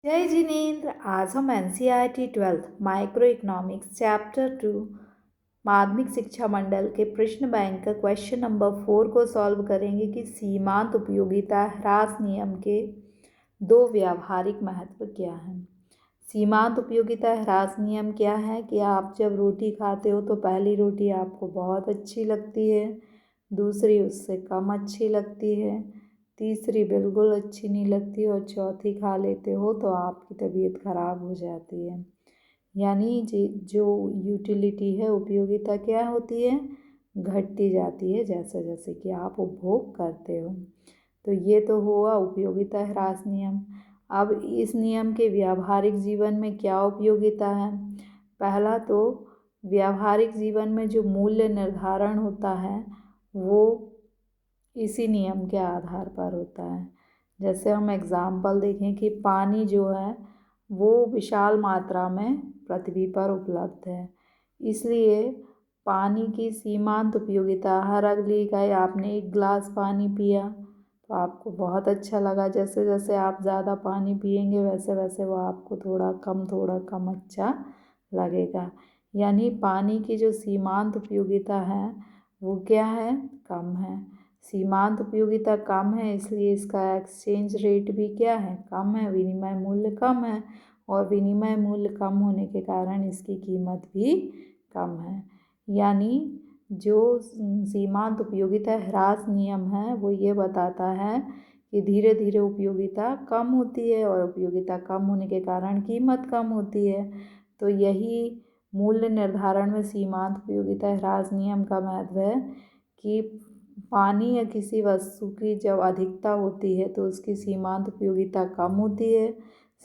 जय जिनेन्द्र। आज हम NCERT 12th micro economics chapter 2 माध्यमिक शिक्षा मंडल के प्रश्न बैंक का क्वेश्चन नंबर 4 को सॉल्व करेंगे कि सीमांत उपयोगिता ह्रास नियम के दो व्यावहारिक महत्व क्या हैं। सीमांत उपयोगिता ह्रास नियम क्या है कि आप जब रोटी खाते हो तो पहली रोटी आपको बहुत अच्छी लगती है, दूसरी उससे कम अच्छी लगती है, तीसरी बिल्कुल अच्छी नहीं लगती और चौथी खा लेते हो तो आपकी तबीयत ख़राब हो जाती है। यानी जो यूटिलिटी है, उपयोगिता क्या होती है, घटती जाती है जैसे जैसे कि आप उपभोग करते हो। तो ये तो हुआ उपयोगिता ह्रास नियम। अब इस नियम के व्यावहारिक जीवन में क्या उपयोगिता है। पहला तो व्यावहारिक जीवन में जो मूल्य निर्धारण होता है वो इसी नियम के आधार पर होता है। जैसे हम एग्ज़ाम्पल देखें कि पानी जो है वो विशाल मात्रा में पृथ्वी पर उपलब्ध है, इसलिए पानी की सीमांत उपयोगिता हर अगली इकाई आपने एक गिलास पानी पिया तो आपको बहुत अच्छा लगा, जैसे जैसे आप ज़्यादा पानी पिएंगे वैसे वैसे वो आपको थोड़ा कम अच्छा लगेगा। यानी पानी की जो सीमांत उपयोगिता है वो क्या है, कम है। सीमांत उपयोगिता कम है इसलिए इसका एक्सचेंज रेट भी क्या है, कम है, विनिमय मूल्य कम है और विनिमय मूल्य कम होने के कारण इसकी कीमत भी कम है। यानी जो सीमांत उपयोगिता ह्रास नियम है वो ये बताता है कि धीरे धीरे उपयोगिता कम होती है और उपयोगिता कम होने के कारण कीमत कम होती है। तो यही मूल्य निर्धारण में सीमांत उपयोगिता ह्रास नियम का महत्व है कि पानी या किसी वस्तु की जब अधिकता होती है तो उसकी सीमांत उपयोगिता कम होती है।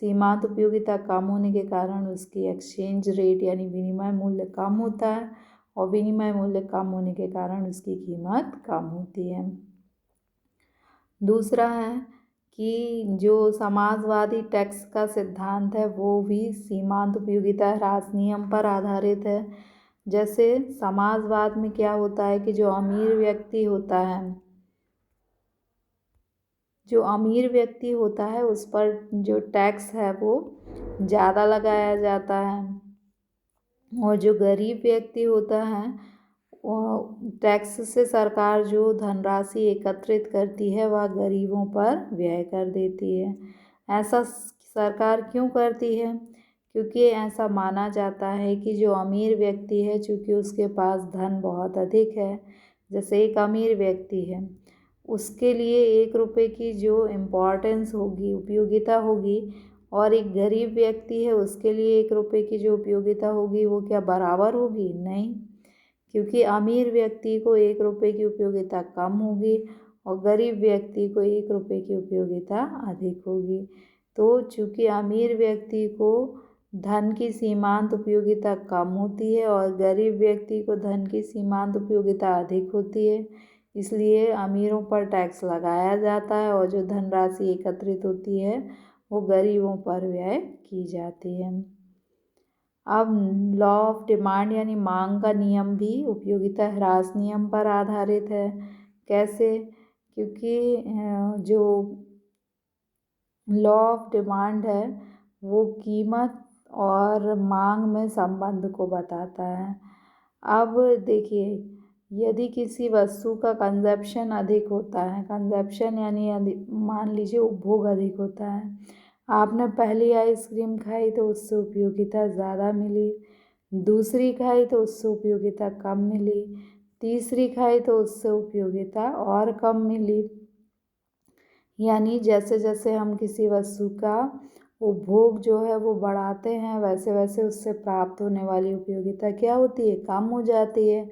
सीमांत उपयोगिता कम होने के कारण उसकी एक्सचेंज रेट यानी विनिमय मूल्य कम होता है और विनिमय मूल्य कम होने के कारण उसकी कीमत कम होती है। दूसरा है कि जो समाजवादी टैक्स का सिद्धांत है वो भी सीमांत उपयोगिता ह्रास नियम पर आधारित है। जैसे समाजवाद में क्या होता है कि जो अमीर व्यक्ति होता है उस पर जो टैक्स है वो ज़्यादा लगाया जाता है और जो गरीब व्यक्ति होता है वो टैक्स से सरकार जो धनराशि एकत्रित करती है वह गरीबों पर व्यय कर देती है। ऐसा सरकार क्यों करती है, क्योंकि ऐसा माना जाता है कि जो अमीर व्यक्ति है चूँकि उसके पास धन बहुत अधिक है, जैसे एक अमीर व्यक्ति है उसके लिए 1 रुपये की जो इम्पोर्टेंस होगी, उपयोगिता होगी, और एक गरीब व्यक्ति है उसके लिए 1 रुपये की जो उपयोगिता होगी वो क्या बराबर होगी, नहीं, क्योंकि अमीर व्यक्ति को 1 रुपये की उपयोगिता कम होगी और गरीब व्यक्ति को 1 रुपये की उपयोगिता अधिक होगी। तो चूँकि अमीर व्यक्ति को धन की सीमांत उपयोगिता कम होती है और गरीब व्यक्ति को धन की सीमांत उपयोगिता अधिक होती है, इसलिए अमीरों पर टैक्स लगाया जाता है और जो धनराशि एकत्रित होती है वो गरीबों पर व्यय की जाती है। अब लॉ ऑफ डिमांड यानी मांग का नियम भी उपयोगिता ह्रास नियम पर आधारित है। कैसे, क्योंकि जो लॉ ऑफ डिमांड है वो कीमत और मांग में संबंध को बताता है। अब देखिए, यदि किसी वस्तु का कंजप्शन अधिक होता है, कंजप्शन यानी मान लीजिए उपभोग अधिक होता है, आपने पहली आइसक्रीम खाई तो उससे उपयोगिता ज़्यादा मिली, दूसरी खाई तो उससे उपयोगिता कम मिली, तीसरी खाई तो उससे उपयोगिता और कम मिली। यानी जैसे जैसे हम किसी वस्तु का उपभोग जो है वो बढ़ाते हैं वैसे वैसे उससे प्राप्त होने वाली उपयोगिता क्या होती है, कम हो जाती है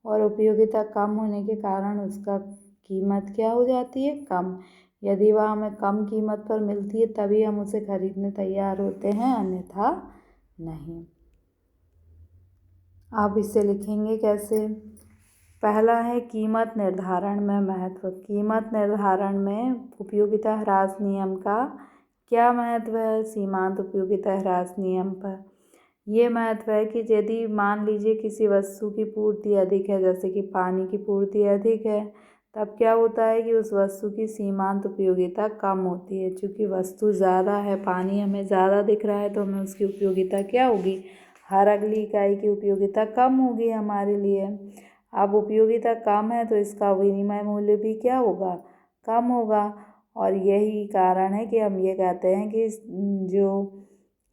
और उपयोगिता कम होने के कारण उसका कीमत क्या हो जाती है, कम। यदि वह हमें कम कीमत पर मिलती है तभी हम उसे खरीदने तैयार होते हैं, अन्यथा नहीं। आप इसे लिखेंगे कैसे। पहला है कीमत निर्धारण में महत्व। कीमत निर्धारण में उपयोगिता ह्रास नियम का क्या महत्व है सीमांत उपयोगिता ह्रास नियम पर। ये महत्व है कि यदि मान लीजिए किसी वस्तु की पूर्ति अधिक है, जैसे कि पानी की पूर्ति अधिक है, तब क्या होता है कि उस वस्तु की सीमांत उपयोगिता कम होती है। चूँकि वस्तु ज़्यादा है, पानी हमें ज़्यादा दिख रहा है, तो हमें उसकी उपयोगिता क्या होगी, हर अगली इकाई की उपयोगिता कम होगी हमारे लिए। अब उपयोगिता कम है तो इसका विनिमय मूल्य भी क्या होगा, कम होगा। और यही कारण है कि हम ये कहते हैं कि जो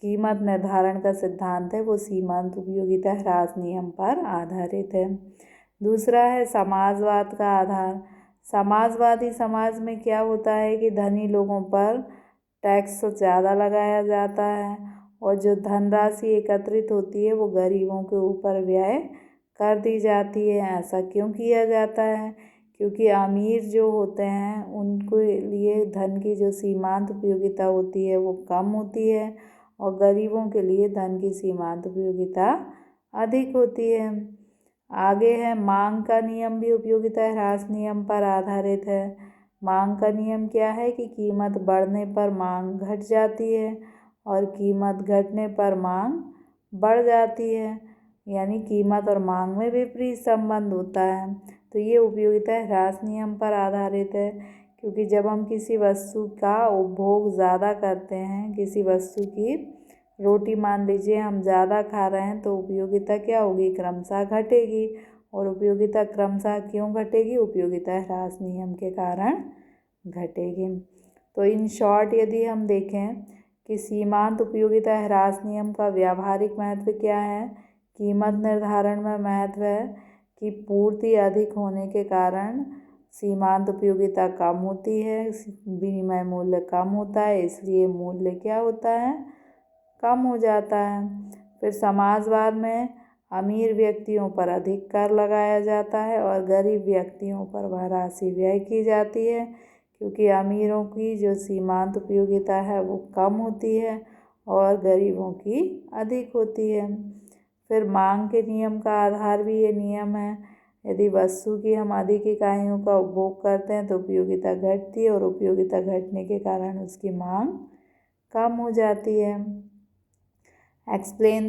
कीमत निर्धारण का सिद्धांत है वो सीमांत उपयोगिता ह्रास नियम पर आधारित है। दूसरा है समाजवाद का आधार। समाजवादी समाज में क्या होता है कि धनी लोगों पर टैक्स ज़्यादा लगाया जाता है और जो धनराशि एकत्रित होती है वो गरीबों के ऊपर व्यय कर दी जाती है। ऐसा क्यों किया जाता है, क्योंकि अमीर जो होते हैं उनके लिए धन की जो सीमांत उपयोगिता होती है वो कम होती है और गरीबों के लिए धन की सीमांत उपयोगिता अधिक होती है। आगे है मांग का नियम भी उपयोगिता ह्रास नियम पर आधारित है। मांग का नियम क्या है कि कीमत बढ़ने पर मांग घट जाती है और कीमत घटने पर मांग बढ़ जाती है, यानी कीमत और मांग में विपरीत संबंध होता है। तो ये उपयोगिता ह्रास नियम पर आधारित है, क्योंकि जब हम किसी वस्तु का उपभोग ज़्यादा करते हैं, किसी वस्तु की रोटी मान लीजिए हम ज़्यादा खा रहे हैं, तो उपयोगिता क्या होगी, क्रमशः घटेगी। और उपयोगिता क्रमशः क्यों घटेगी, उपयोगिता ह्रास नियम के कारण घटेगी। तो इन शॉर्ट यदि हम देखें कि सीमांत उपयोगिता ह्रास नियम का व्यावहारिक महत्व क्या है, कीमत निर्धारण में महत्व है कि पूर्ति अधिक होने के कारण सीमांत उपयोगिता कम होती है, विनिमय मूल्य कम होता है, इसलिए मूल्य क्या होता है, कम हो जाता है। फिर समाजवाद में अमीर व्यक्तियों पर अधिक कर लगाया जाता है और गरीब व्यक्तियों पर वह राशि व्यय की जाती है, क्योंकि अमीरों की जो सीमांत उपयोगिता है वो कम होती है और गरीबों की अधिक होती है। फिर मांग के नियम का आधार भी ये नियम है। यदि वस्तु की हम अधिक इकाइयों का उपभोग करते हैं तो उपयोगिता घटती है और उपयोगिता घटने के कारण उसकी मांग कम हो जाती है। Explain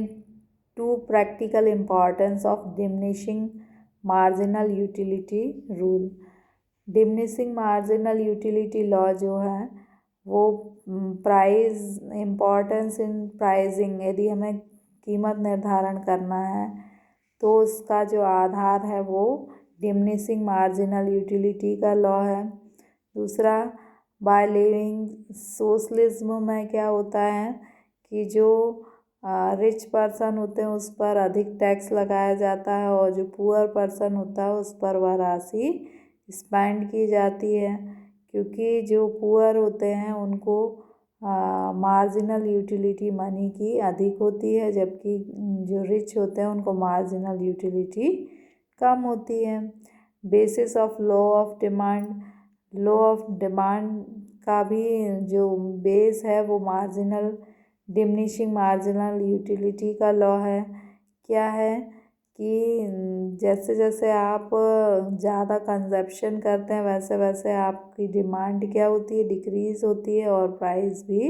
two practical importance of diminishing marginal utility rule। Diminishing marginal utility law जो है वो प्राइस इम्पॉर्टेंस इन प्राइसिंग, यदि हमें कीमत निर्धारण करना है तो उसका जो आधार है वो डिमिनिशिंग मार्जिनल यूटिलिटी का लॉ है। दूसरा, बाय लिविंग सोशलिज्म में क्या होता है कि जो रिच पर्सन होते हैं उस पर अधिक टैक्स लगाया जाता है और जो पुअर पर्सन होता है उस पर वह राशि स्पेंड की जाती है, क्योंकि जो पुअर होते हैं उनको मार्जिनल यूटिलिटी मनी की अधिक होती है, जबकि जो रिच होते हैं उनको मार्जिनल यूटिलिटी कम होती है। Basis of law of demand, law of demand का भी जो बेस है वो मार्जिनल डिमिनिशिंग मार्जिनल यूटिलिटी का लॉ है। क्या है कि जैसे जैसे आप ज़्यादा कंजप्शन करते हैं वैसे वैसे आपकी डिमांड क्या होती है, डिक्रीज़ होती है और प्राइस भी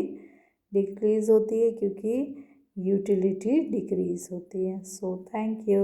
डिक्रीज़ होती है, क्योंकि यूटिलिटी डिक्रीज़ होती है। So thank you.